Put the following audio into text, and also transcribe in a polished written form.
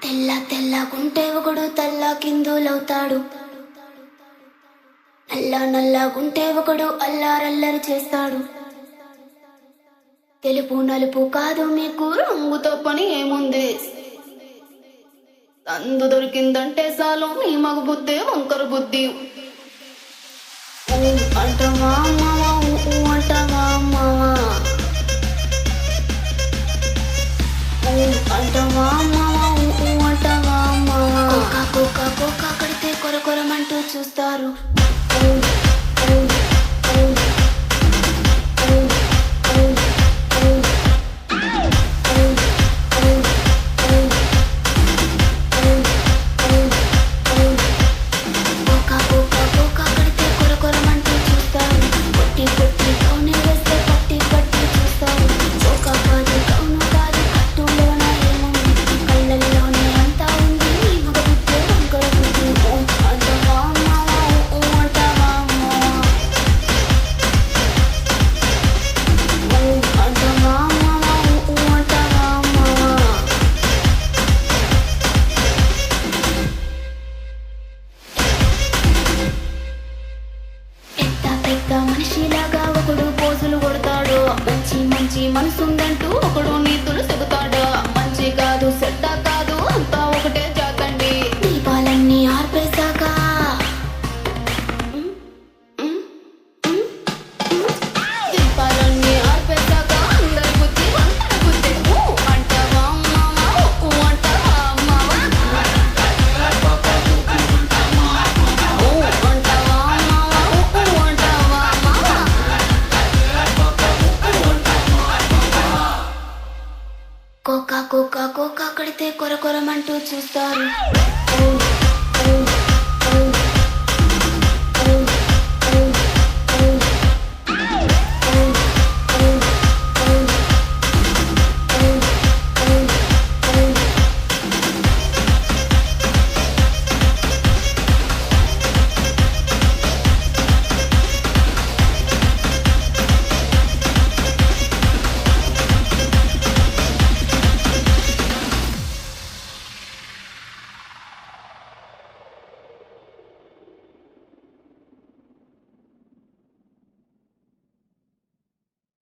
తెల్ల తెల్లగుంటే ఒకడు తల్ల కిందులవుతాడు, నల్ల నల్లగుంటే ఒకడు అల్లారల్లరి చేస్తాడు. తెలుపు నలుపు కాదు మీకు రంగుతో పని ఏముంది, సందు దొరికిందంటే చాలు మీ మగ బుద్ధి వంకర బుద్ధి. అంటవా అమ్మవా అంటవా అమ్మవా అంటవా అమ్మవా అంటవా అమ్మవా. కుక్క కుక్క కుక్క కడితే కొరకొరమంటూ చూస్తారు. మనిషిలాగా ఒకడు పోజులు కొడతాడు, మంచి మంచి మనసుందంటూ ఒకడు నీతులు చెబుతాడు. మంచి కాదు చెడ్డ కాదు అంతా ఒకటే జాతండి. దీపాలన్నీ ఆర్పేశాక దీపాలన్నీ ఆర్పేశాక అందరి బుద్ధి వంకర బుద్ధి. అంటావా అమ్మావా అంటావా అమ్మావా అంటావా అమ్మావా అంటావా అమ్మావా. కోక కోక కోక కడితే కొరకొరమంటూ చూస్తారు.